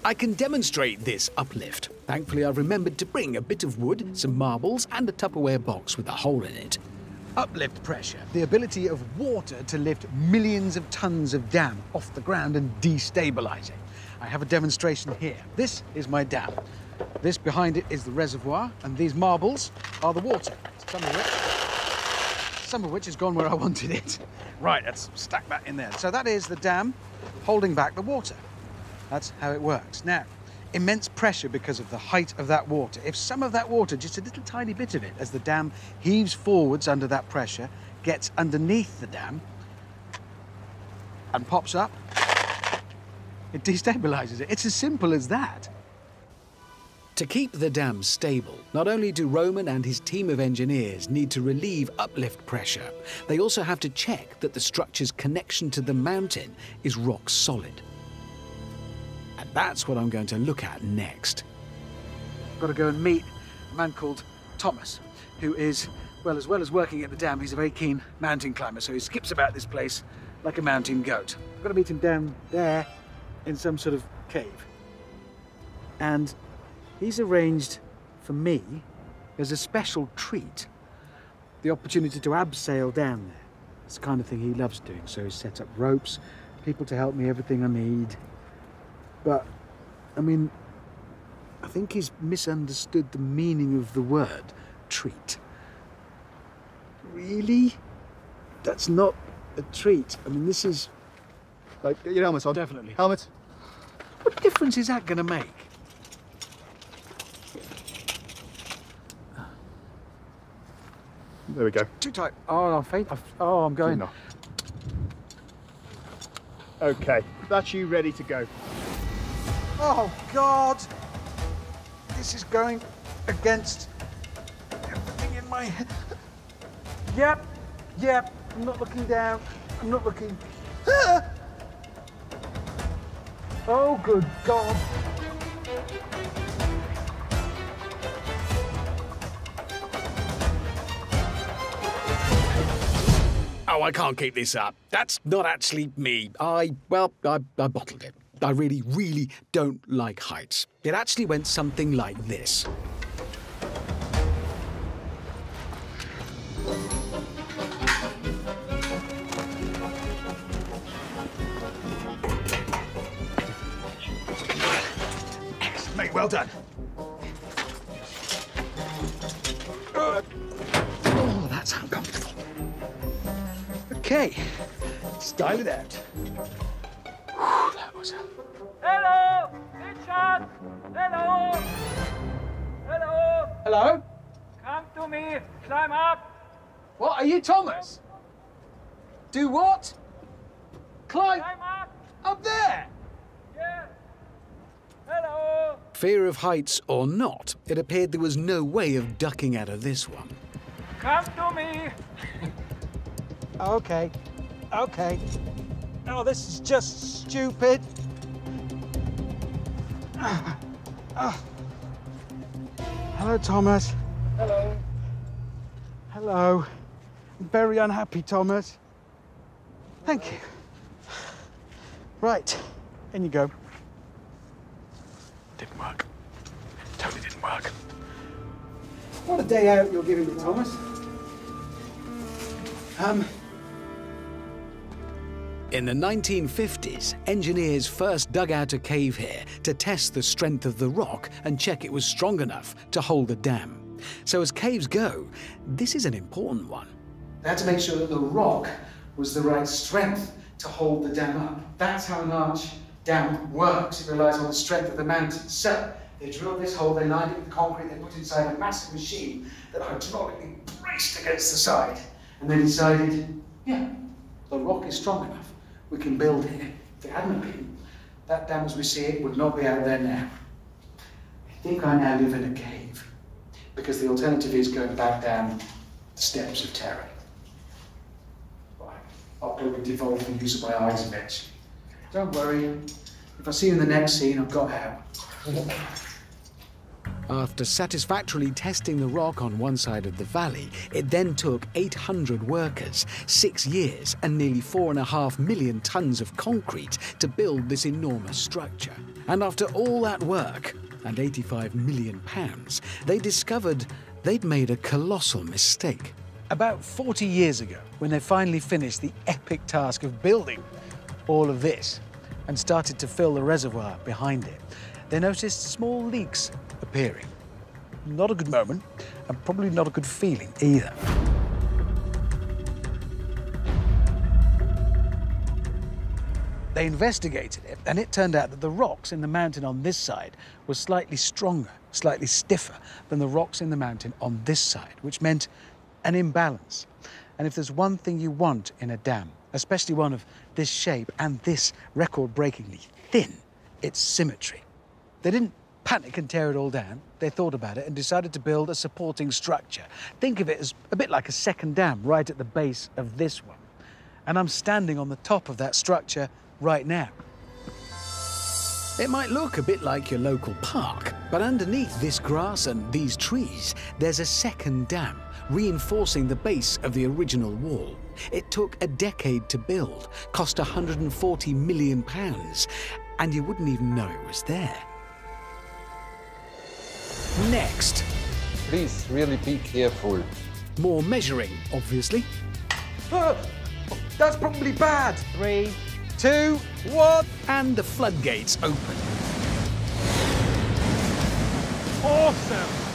I can demonstrate this uplift. Thankfully, I've remembered to bring a bit of wood, some marbles, and a Tupperware box with a hole in it. Uplift pressure, the ability of water to lift millions of tons of dam off the ground and destabilize it. I have a demonstration here. This is my dam. This behind it is the reservoir, and these marbles are the water, some of which has gone where I wanted it. Right, let's stack that in there. So that is the dam holding back the water. That's how it works. Now, immense pressure because of the height of that water. If some of that water, just a little tiny bit of it, as the dam heaves forwards under that pressure, gets underneath the dam and pops up, it destabilizes it. It's as simple as that. To keep the dam stable, not only do Roman and his team of engineers need to relieve uplift pressure, they also have to check that the structure's connection to the mountain is rock solid. And that's what I'm going to look at next. I've got to go and meet a man called Thomas, who is, well as working at the dam, he's a very keen mountain climber, so he skips about this place like a mountain goat. I've got to meet him down there in some sort of cave. And he's arranged for me, as a special treat, the opportunity to abseil down there. It's the kind of thing he loves doing, so he's set up ropes, people to help me, everything I need. But, I mean, I think he's misunderstood the meaning of the word treat. Really? That's not a treat. I mean, this is... Like, get your helmet on. Definitely. Helmet. What difference is that going to make? There we go. Too tight. Oh, I'm faint. Oh, I'm going. No. Okay, that's you ready to go. Oh, God. This is going against everything in my head. Yep. I'm not looking down. I'm not looking. Ah! Oh, good God. Oh, I can't keep this up. That's not actually me. I bottled it. I really don't like heights. It actually went something like this. Excellent, mate, well done. Oh, that's uncomfortable. Okay, style it out. Whew, that was a... Hello, Richard. Hello. Hello. Hello? Come to me. Climb up. What, are you Thomas? Do what? Climb Climb up. up there? Yes. Hello. Fear of heights or not, it appeared there was no way of ducking out of this one. Come to me. Okay. Oh, this is just stupid. Hello, Thomas. Hello. Hello. I'm very unhappy, Thomas. Thank you. Right, in you go. Didn't work. Totally didn't work. What a day out you're giving me, Thomas. In the 1950s, engineers first dug out a cave here to test the strength of the rock and check it was strong enough to hold a dam. So as caves go, this is an important one. They had to make sure that the rock was the right strength to hold the dam up. That's how an arch dam works. It relies on the strength of the mountain. So they drilled this hole, they lined it with concrete, they put inside a massive machine that hydraulically braced against the side. And they decided, yeah, the rock is strong enough. We can build it. If it hadn't been, that dam as we see it would not be out there now. I think I now live in a cave, because the alternative is going back down the steps of terror. I'll probably devolve the use of my eyes eventually. Don't worry, if I see you in the next scene, I've got out. After satisfactorily testing the rock on one side of the valley, it then took 800 workers, 6 years, and nearly 4.5 million tons of concrete to build this enormous structure. And after all that work, and £85 million, they discovered they'd made a colossal mistake. About 40 years ago, when they finally finished the epic task of building all of this and started to fill the reservoir behind it, they noticed small leaks appearing. Not a good moment, and probably not a good feeling either. They investigated it, and it turned out that the rocks in the mountain on this side were slightly stronger, slightly stiffer than the rocks in the mountain on this side, which meant an imbalance. And if there's one thing you want in a dam, especially one of this shape and this record-breakingly thin, it's symmetry. They didn't panic and tear it all down. They thought about it and decided to build a supporting structure. Think of it as a bit like a second dam right at the base of this one. And I'm standing on the top of that structure right now. It might look a bit like your local park, but underneath this grass and these trees, there's a second dam, reinforcing the base of the original wall. It took a decade to build, cost £140 million, and you wouldn't even know it was there. Next. Please, really be careful. More measuring, obviously. That's probably bad. 3, 2, 1. And the floodgates open. Awesome.